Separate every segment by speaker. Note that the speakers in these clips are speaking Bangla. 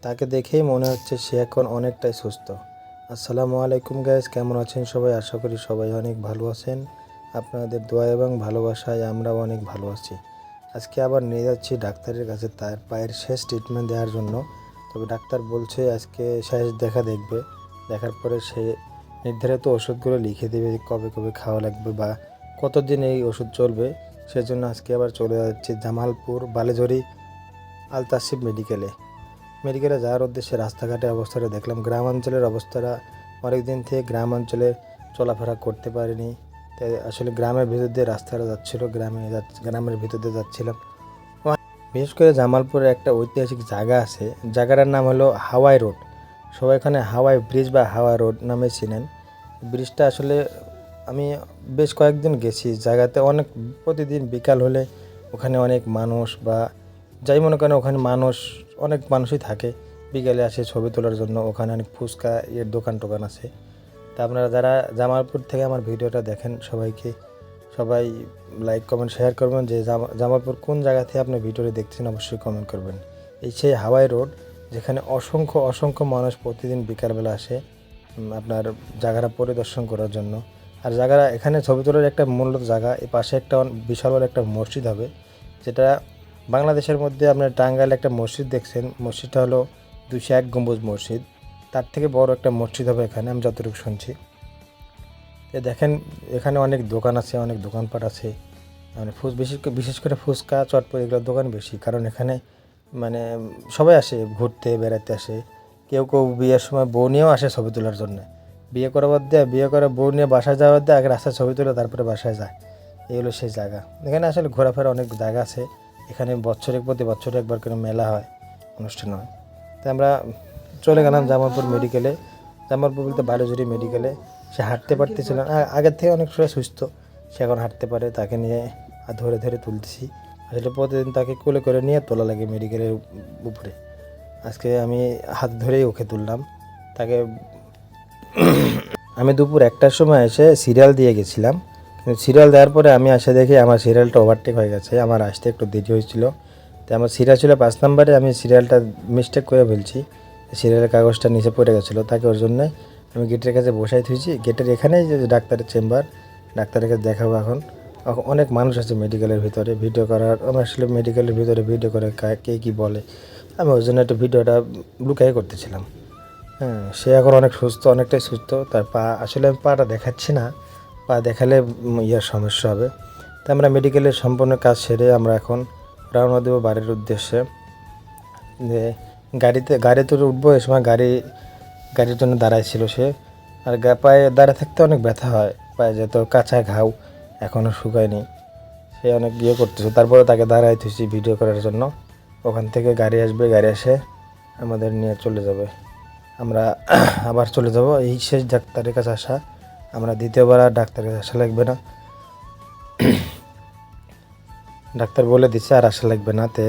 Speaker 1: তাকে দেখেই মনে হচ্ছে সে এখন অনেকটাই সুস্থ। আসসালামু আলাইকুম গাইস, কেমন আছেন সবাই? আশা করি সবাই অনেক ভালো আছেন। আপনাদের দোয়া এবং ভালোবাসায় আমরাও অনেক ভালো আছি। আজকে আবার নিয়ে যাচ্ছি ডাক্তারের কাছে তার পায়ের শেষ ট্রিটমেন্ট দেওয়ার জন্য। তবে ডাক্তার বলছে আজকে শেষ দেখবে, দেখার পরে সে নির্ধারিত ওষুধগুলো লিখে দেবে, কবে কবে খাওয়া লাগবে বা কতদিন এই ওষুধ চলবে। সেজন্য আজকে আবার চলে যাচ্ছি জামালপুর বালেজরি আলতাসিফ মেডিকেলে যাওয়ার উদ্দেশ্যে রাস্তাঘাটের অবস্থাটা দেখলাম। গ্রামাঞ্চলের অবস্থাটা, অনেক দিন থেকে গ্রাম অঞ্চলে চলাফেরা করতে পারিনি, তাই আসলে গ্রামের ভিতর দিয়ে রাস্তাটা যাচ্ছিলো, গ্রামের ভিতর দিয়ে যাচ্ছিলাম। বিশেষ করে জামালপুরে একটা ঐতিহাসিক জায়গা আছে, জায়গাটার নাম হলো হাওয়াই রোড। সবাই এখানে হাওয়াই ব্রিজ বা হাওয়াই রোড নামে চিনেন। ব্রিজটা আসলে আমি বেশ কয়েকদিন গেছি জায়গাতে, অনেক প্রতিদিন বিকাল হলে ওখানে অনেক মানুষ বা যাই মনে করেন ওখানে অনেক মানুষই থাকে, বিকেলে আসে ছবি তোলার জন্য। ওখানে অনেক ফুচকা দোকান টোকান আছে। তা আপনারা যারা জামালপুর থেকে আমার ভিডিওটা দেখেন সবাই লাইক কমেন্ট শেয়ার করবেন যে জামালপুর কোন জায়গা থেকে আপনি ভিডিওটি দেখছেন, অবশ্যই কমেন্ট করবেন। এই সেই হাওয়াই রোড, যেখানে অসংখ্য মানুষ প্রতিদিন বিকালবেলা আসে আপনার জায়গাটা পরিদর্শন করার জন্য। আর জায়গাটা এখানে ছবি তোলার একটা মূলত জায়গা। এই পাশে একটা বিশাল বড় একটা মসজিদ হবে, যেটা বাংলাদেশের মধ্যে আপনার টাঙ্গাইলে একটা মসজিদ দেখছেন, মসজিদটা হলো 201 গম্বুজ মসজিদ। তার থেকে বড় একটা মসজিদ হবে এখানে, আমি যতটুকু শুনছি। দেখেন এখানে অনেক দোকান আছে, অনেক দোকানপাট আছে। মানে বিশেষ করে ফুচকা চটপট এগুলোর দোকান বেশি, কারণ এখানে মানে সবাই আসে ঘুরতে বেড়াতে আসে। কেউ বিয়ের সময় বউ নিয়েও আসে ছবি তোলার জন্য। বিয়ে করে বউ নিয়ে বাসায় যাওয়ার দিয়ে আগে রাস্তায় ছবি তুলে তারপরে বাসায় যায়। এই হলো সেই জায়গা। এখানে আসলে ঘোরাফেরা অনেক জায়গা আছে। এখানে প্রতি বছরে একবার করে মেলা হয়, অনুষ্ঠান হয়। তাই আমরা চলে গেলাম জামালপুর মেডিকেলে। জামালপুর বলতে বালুজুরি মেডিকেলে। সে হাঁটতে পারতেছিল না, আগের থেকে অনেক সময় সুস্থ, সে এখন হাঁটতে পারে। তাকে নিয়ে ধরে তুলতেছি। আসলে প্রতিদিন তাকে কোলে করে নিয়ে তোলা লাগে মেডিকেলের উপরে। আজকে আমি হাত ধরেই ওকে তুললাম তাকে। আমি দুপুর 1টার সময় এসে সিরিয়াল দিয়ে গেছিলাম, কিন্তু সিরিয়াল দেওয়ার পরে আমি এসে দেখি আমার সিরিয়ালটা ওভারটেক হয়ে গেছে। আমার আসতে একটু দেরি হয়েছিল, তাই আমার সিরিয়াল ছিল 5 নম্বরে, আমি সিরিয়ালটা মিস্টেক করে ফেলছি। সিরিয়ালের কাগজটা নিচে পড়ে গেছিলো, তাকে ওর জন্যে আমি গেটের কাছে বসাই থুইছি। গেটের এখানেই যে ডাক্তারের চেম্বার, ডাক্তারের কাছে দেখাবো। এখন অনেক মানুষ আছে মেডিকেলের ভিতরে ভিডিও করার। আমি আসলে মেডিকেলের ভিতরে ভিডিও করে কে কী বলে, আমি ওই জন্য একটু ভিডিওটা লুকাই করতেছিলাম। হ্যাঁ, সে এখন অনেক সুস্থ, অনেকটাই সুস্থ। তার পা আসলে আমি পাটা দেখাচ্ছি না, পা দেখালে সমস্যা হবে। তাই আমরা মেডিকেলের সম্পূর্ণ কাজ সেরে আমরা এখন রওনা দেবো বাড়ির উদ্দেশ্যে। যে গাড়িতে উঠবো, এ সময় গাড়ির জন্য দাঁড়াইছিল সে। আর পায়ে দাঁড়িয়ে থাকতে অনেক ব্যথা হয়, পায়ে যেত কাঁচা ঘাও এখনও শুকায়নি। সে অনেক করতেছে, তারপরে তাকে দাঁড়াই থুইছি ভিডিও করার জন্য। ওখান থেকে গাড়ি আসবে, গাড়ি এসে আমাদের নিয়ে চলে যাবে। আমরা আবার চলে যাব। এই শেষ ডাক্তারের কাছে আসা, আমরা দ্বিতীয়বার আর ডাক্তারের কাছে আসা লাগবে না। ডাক্তার বলে দিচ্ছে আর আসা লাগবে না। তে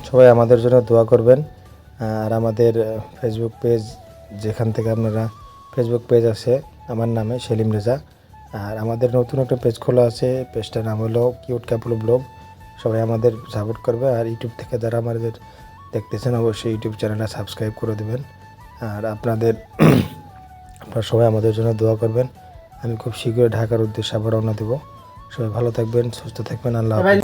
Speaker 1: সবাই আমাদের জন্য দোয়া করবেন। আর আমাদের ফেসবুক পেজ, যেখান থেকে আপনারা ফেসবুক পেজ আছে আমার নামে সেলিম রেজা। আর আমাদের নতুন একটা পেজ খোলা আছে, পেজটার নাম হলো কিউট কাপল ব্লগ। সবাই আমাদের সাপোর্ট করবে। আর ইউটিউব থেকে যারা আমাদের দেখতেছেন, অবশ্যই ইউটিউব চ্যানেলটা সাবস্ক্রাইব করে দেবেন। আর আপনারা সবাই আমাদের জন্য দোয়া করবেন। আমি খুব শীঘ্রই ঢাকার উদ্দেশ্যে আবার রওনা দেব। সবাই ভালো থাকবেন, সুস্থ থাকবেন। আল্লাহ হাফেজ।